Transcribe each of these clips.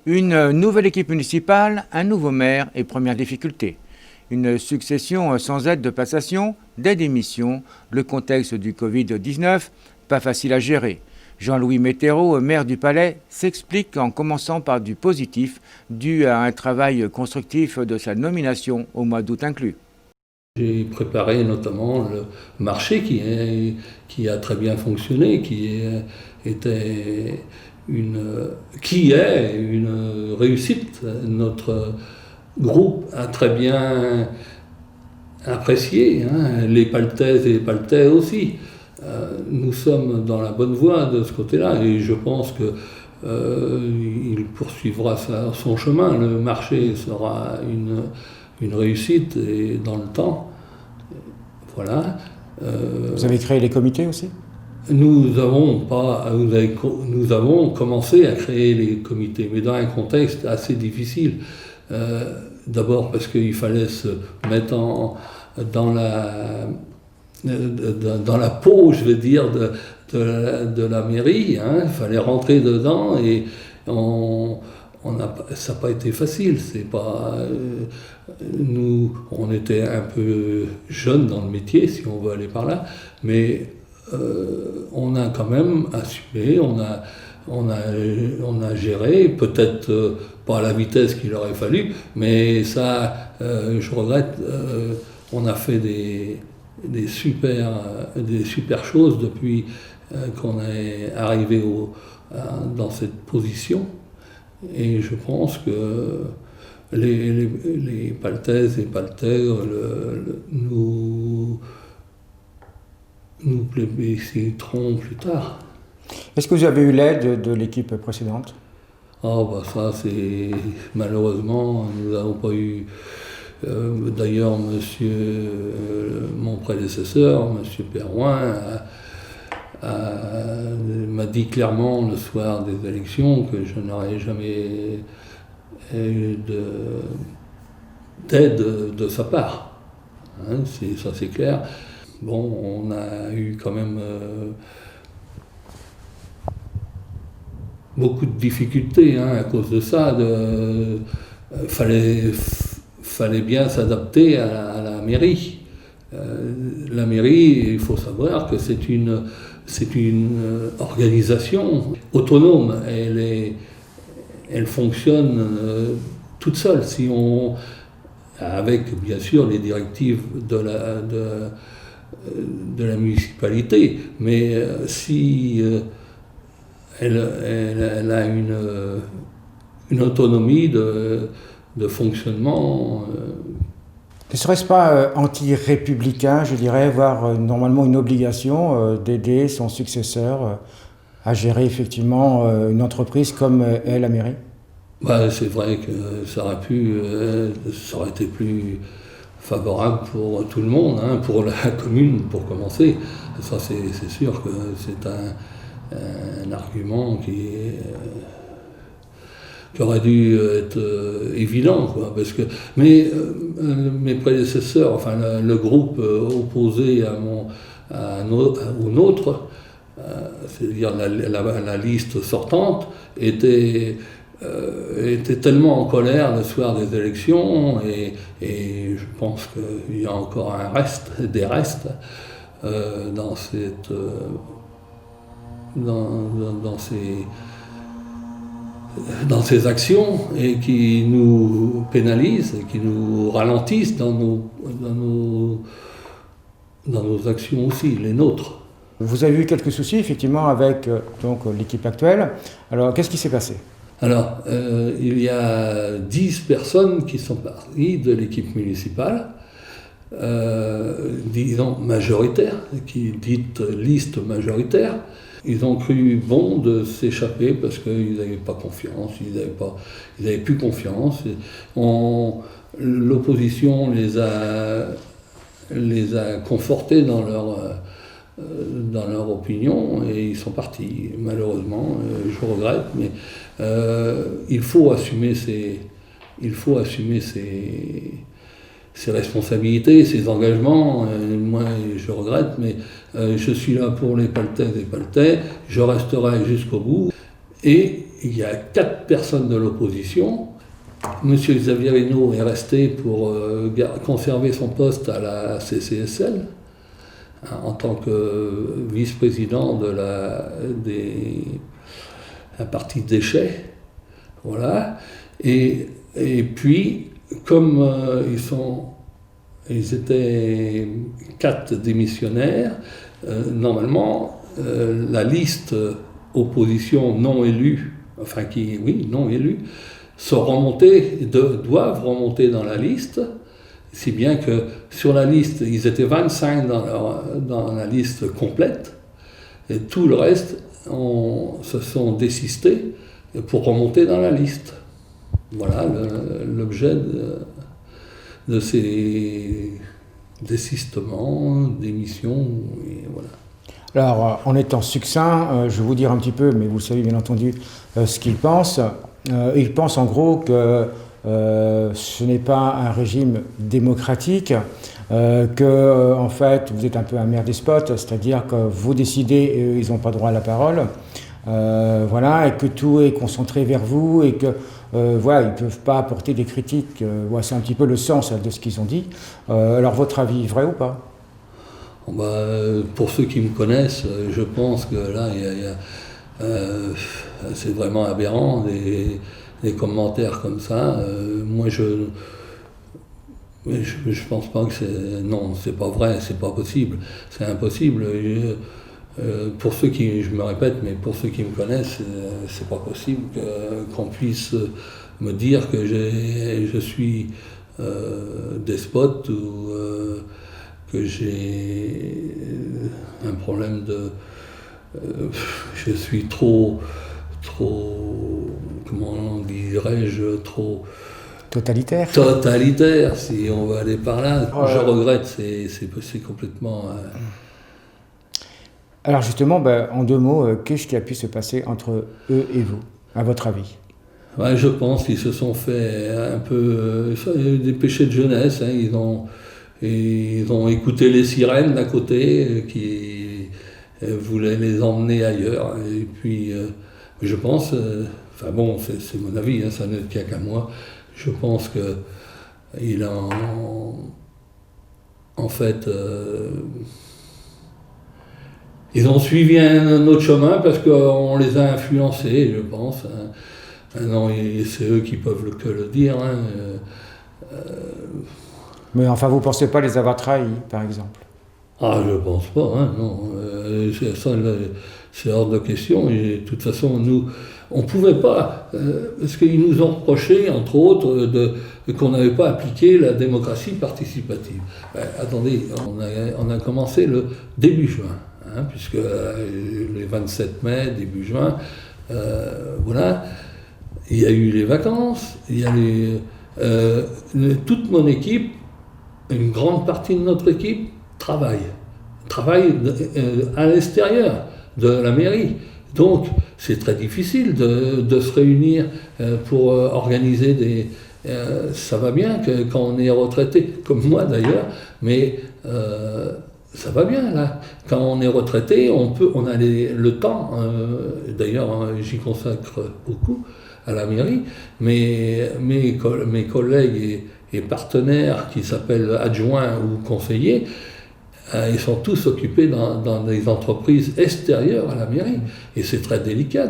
Une nouvelle équipe municipale, un nouveau maire et première difficulté. Une succession sans aide de passation, des démissions, le contexte du Covid-19, pas facile à gérer. Jean-Louis Mettereau, maire du Palais, s'explique en commençant par du positif, dû à un travail constructif de sa nomination au mois d'août inclus. J'ai préparé notamment le marché qui a très bien fonctionné, qui est une réussite. Notre groupe a très bien apprécié, hein, les Paltaises et les Paltais aussi. Nous sommes dans la bonne voie de ce côté-là et je pense que il poursuivra son chemin. Le marché sera une réussite et dans le temps. Voilà. Vous avez créé les comités aussi ? Nous avons commencé à créer les comités, mais dans un contexte assez difficile. D'abord parce qu'il fallait se mettre dans la peau, je vais dire, de la mairie. Hein. Il fallait rentrer dedans et ça n'a pas été facile. Nous, on était un peu jeunes dans le métier, si on veut aller par là, mais on a quand même assumé, on a géré, peut-être pas à la vitesse qu'il aurait fallu, mais ça, je regrette, on a fait des super choses depuis qu'on est arrivé dans cette position. Et je pense que les Paltaises et Paltais nous plébisciteront plus tard. Est-ce que vous avez eu l'aide de l'équipe précédente ? Ah bah ça c'est malheureusement nous n'avons pas eu. D'ailleurs mon prédécesseur, monsieur Perroin, m'a dit clairement le soir des élections que je n'aurais jamais eu d'aide de sa part. Hein, ça c'est clair. Bon, on a eu quand même beaucoup de difficultés hein, à cause de ça. Fallait bien s'adapter à la mairie. La mairie, il faut savoir que c'est une organisation autonome. Elle fonctionne toute seule. Avec bien sûr les directives de la municipalité, mais si elle a une autonomie de fonctionnement. Ne serait-ce pas anti-républicain, je dirais, voire normalement une obligation d'aider son successeur à gérer effectivement une entreprise comme est la mairie ? C'est vrai que ça aurait été plus favorable pour tout le monde, hein, pour la commune pour commencer. Ça c'est sûr que c'est un argument qui aurait dû être évident, quoi, parce que mes prédécesseurs, enfin le groupe opposé au nôtre, c'est-à-dire la liste sortante, était tellement en colère le soir des élections et je pense qu'il y a encore des restes dans ces actions et qui nous pénalisent et qui nous ralentissent dans nos actions aussi, les nôtres. Vous avez eu quelques soucis effectivement avec l'équipe actuelle. Alors qu'est-ce qui s'est passé ? Alors, il y a 10 personnes qui sont parties de l'équipe municipale, disons majoritaire, qui dite liste majoritaire. Ils ont cru bon de s'échapper parce qu'ils n'avaient pas confiance, ils n'avaient plus confiance. L'opposition les a confortés dans leur opinion et ils sont partis. Malheureusement, je regrette, mais il faut assumer ses responsabilités, ses engagements. Moi, je regrette, mais je suis là pour les Paltais et Paltais. Je resterai jusqu'au bout Et il y a 4 personnes de l'opposition. Monsieur Xavier Reynaud est resté pour conserver son poste à la CCSL en tant que vice-président de la partie déchets. Voilà. Et puis, comme ils étaient 4 démissionnaires, normalement, la liste opposition non élue, non élue, doivent remonter dans la liste, si bien que sur la liste, ils étaient 25 dans la liste complète, et tout le reste se sont désistés pour remonter dans la liste. Voilà l'objet de ces désistements, démissions, et voilà. Alors, en étant succinct, je vais vous dire un petit peu, mais vous savez bien entendu ce qu'il pense. Il pense en gros que ce n'est pas un régime démocratique, que en fait vous êtes un peu un maire despote, c'est-à-dire que vous décidez et eux, ils n'ont pas droit à la parole, voilà, et que tout est concentré vers vous et que voilà, ils ne peuvent pas apporter des critiques. Voilà, c'est un petit peu le sens de ce qu'ils ont dit. Alors, votre avis, vrai ou pas? Pour ceux qui me connaissent, je pense que là, c'est vraiment aberrant, des commentaires comme ça. Moi, je pense pas que c'est... Non, c'est pas vrai, c'est pas possible, c'est impossible. Pour ceux qui... Je me répète, mais pour ceux qui me connaissent, c'est pas possible qu'on puisse me dire que je suis despote ou que j'ai un problème de... je suis trop, comment dirais-je, trop... Totalitaire, si on va aller par là. Je regrette, c'est complètement... Alors justement, en 2 mots, qu'est-ce qui a pu se passer entre eux et vous, à votre avis? Je pense qu'ils se sont fait un peu des péchés de jeunesse. Ils ont écouté les sirènes d'à côté qui voulaient les emmener ailleurs. Et puis, je pense, c'est mon avis, ça ne tient qu'à moi, je pense qu'il a en fait... ils ont suivi un autre chemin parce qu'on les a influencés, je pense. Non, c'est eux qui peuvent que le dire. Mais enfin, vous ne pensez pas les avoir trahis, par exemple? Je pense pas, non. C'est hors de question. Et de toute façon, nous, on ne pouvait pas, parce qu'ils nous ont reproché, entre autres, qu'on n'avait pas appliqué la démocratie participative. Attendez, on a commencé le début juin, puisque les 27 mai, début juin, voilà, il y a eu les vacances, il y a toute mon équipe, une grande partie de notre équipe travaille à l'extérieur de la mairie. Donc, c'est très difficile de se réunir pour organiser ça va bien quand on est retraité, comme moi d'ailleurs, mais ça va bien là. Quand on est retraité, on a le temps. D'ailleurs, j'y consacre beaucoup à la mairie, mais mes collègues et partenaires qui s'appellent adjoints ou conseillers, ils sont tous occupés dans des entreprises extérieures à la mairie. Et c'est très délicat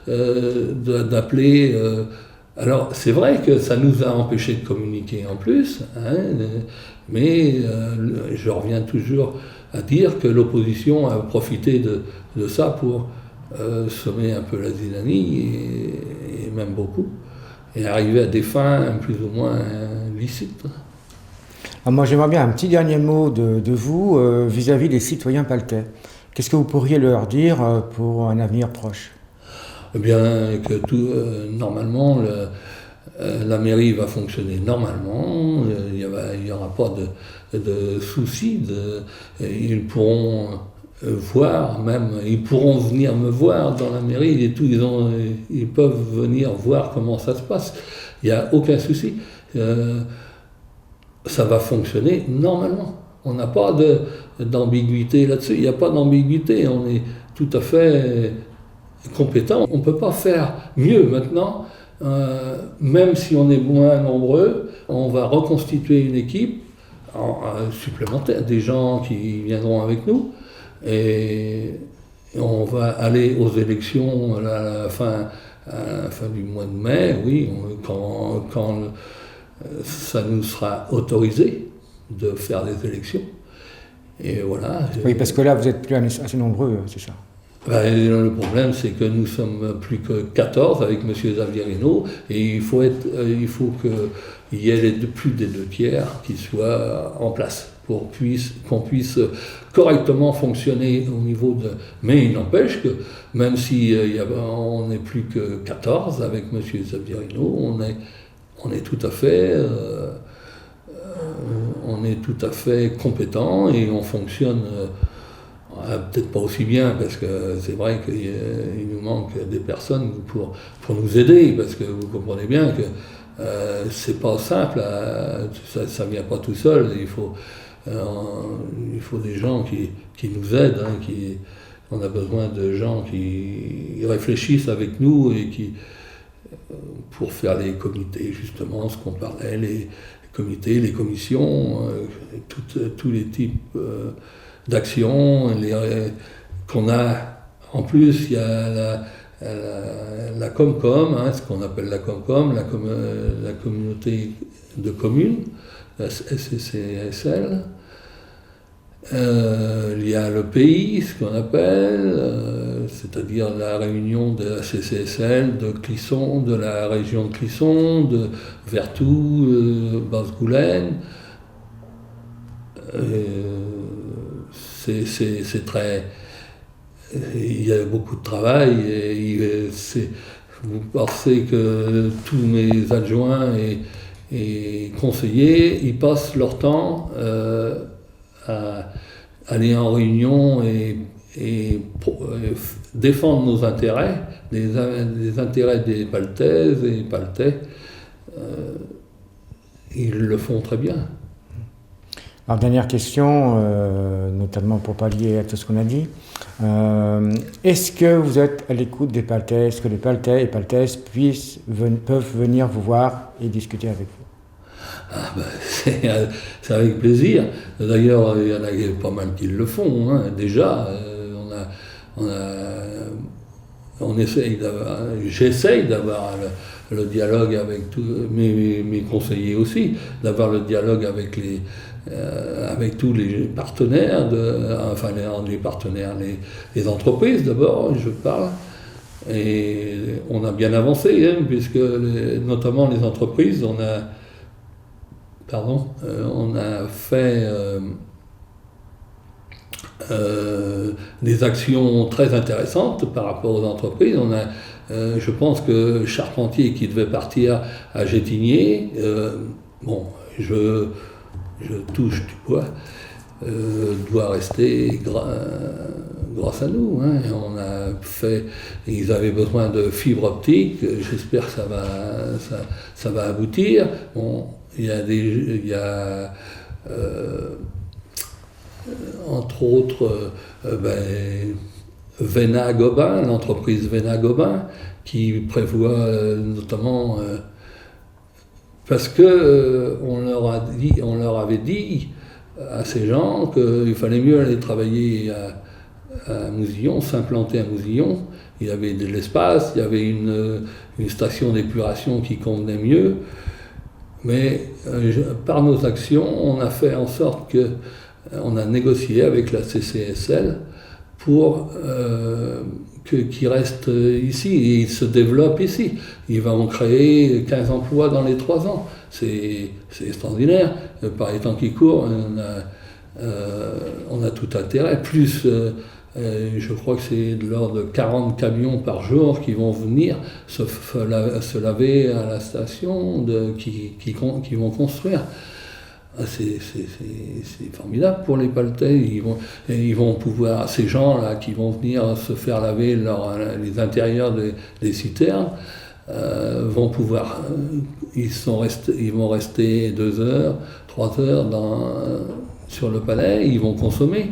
d'appeler... alors, c'est vrai que ça nous a empêchés de communiquer en plus, mais je reviens toujours à dire que l'opposition a profité de ça pour semer un peu la zizanie, et même beaucoup, et arriver à des fins plus ou moins licites. Alors moi, j'aimerais bien un petit dernier mot de vous vis-à-vis des citoyens paltais. Qu'est-ce que vous pourriez leur dire pour un avenir proche? Eh bien, que normalement, la mairie va fonctionner normalement, il n'y aura pas de soucis, ils pourront voir, même, ils pourront venir me voir dans la mairie et tout, ils peuvent venir voir comment ça se passe, il n'y a aucun souci. Ça va fonctionner normalement. On n'a pas d'ambiguïté là-dessus, il n'y a pas d'ambiguïté, on est tout à fait compétents. On ne peut pas faire mieux maintenant, même si on est moins nombreux, on va reconstituer une équipe supplémentaire, des gens qui viendront avec nous, et on va aller aux élections à la fin du mois de mai, oui, quand ça nous sera autorisé de faire des élections. Et voilà. Oui, parce que là, vous êtes plus assez nombreux, c'est ça? Le problème, c'est que nous sommes plus que 14 avec M. Zavierino, et il faut qu'il y ait plus des 2/3 qui soient en place pour qu'on puisse correctement fonctionner au niveau de... Mais il n'empêche que même si on n'est plus que 14 avec M. Zavierino, on est tout à fait compétent et on fonctionne peut-être pas aussi bien, parce que c'est vrai qu'il nous manque des personnes pour nous aider, parce que vous comprenez bien que c'est pas simple, ça vient pas tout seul, il faut des gens qui nous aident, on a besoin de gens qui réfléchissent avec nous et pour faire les comités, justement, ce qu'on parlait, les comités, les commissions, tous les types d'actions qu'on a. En plus, il y a la Comcom, ce qu'on appelle la Comcom, la communauté de communes, la SCCSL. Il y a le pays, ce qu'on appelle, c'est-à-dire la réunion de la CCSL de Clisson, de la région de Clisson, de Vertou, Basse-Goulaine. C'est très... Il y a beaucoup de travail, et vous pensez que tous mes adjoints et conseillers, ils passent leur temps à aller en réunion et défendre nos intérêts, les intérêts des Paltaises et Paltais. Ils le font très bien. Alors, dernière question, notamment pour pallier à tout ce qu'on a dit. Est-ce que vous êtes à l'écoute des Paltais? Est-ce que les Paltais et Paltaises peuvent venir vous voir et discuter avec vous? C'est avec plaisir. D'ailleurs, il y en a pas mal qui le font. Déjà, j'essaye d'avoir le dialogue avec tous mes conseillers aussi, d'avoir le dialogue avec tous les partenaires, les entreprises d'abord, je parle. Et on a bien avancé, puisque notamment les entreprises, on a fait des actions très intéressantes par rapport aux entreprises. Je pense que Charpentier, qui devait partir à Gétigné, je touche du bois, doit rester grâce à nous. Ils avaient besoin de fibre optique, j'espère que ça va aboutir. Il y a entre autres Vena Gobin, l'entreprise Vena Gobin, qui prévoit notamment parce que on leur avait dit à ces gens qu'il fallait mieux aller travailler à Mousillon, s'implanter à Mousillon. Il y avait de l'espace, il y avait une station d'épuration qui convenait mieux. Mais par nos actions, on a fait en sorte qu'on a négocié avec la CCSL pour qu'ils restent ici, et ils se développent ici. Ils vont créer 15 emplois dans les 3 ans. C'est extraordinaire. Par les temps qui courent, on a tout intérêt. Plus, je crois que c'est de l'ordre de 40 camions par jour qui vont venir se laver à la station qui vont construire. C'est formidable pour les Paltais. Ils vont pouvoir, ces gens-là qui vont venir se faire laver les intérieurs des citernes, vont pouvoir, ils vont rester 2 heures, 3 heures sur le palais, ils vont consommer.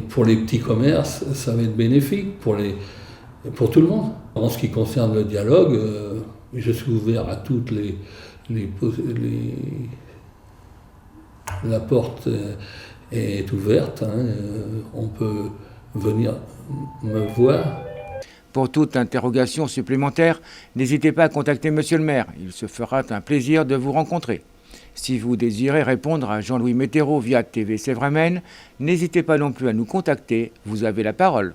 pour les petits commerces, ça va être bénéfique pour tout le monde. En ce qui concerne le dialogue, je suis ouvert à toutes la porte est ouverte, hein, on peut venir me voir. Pour toute interrogation supplémentaire, n'hésitez pas à contacter Monsieur le maire. Il se fera un plaisir de vous rencontrer. Si vous désirez répondre à Jean-Louis Mettereau via TV Sévramen, n'hésitez pas non plus à nous contacter. Vous avez la parole.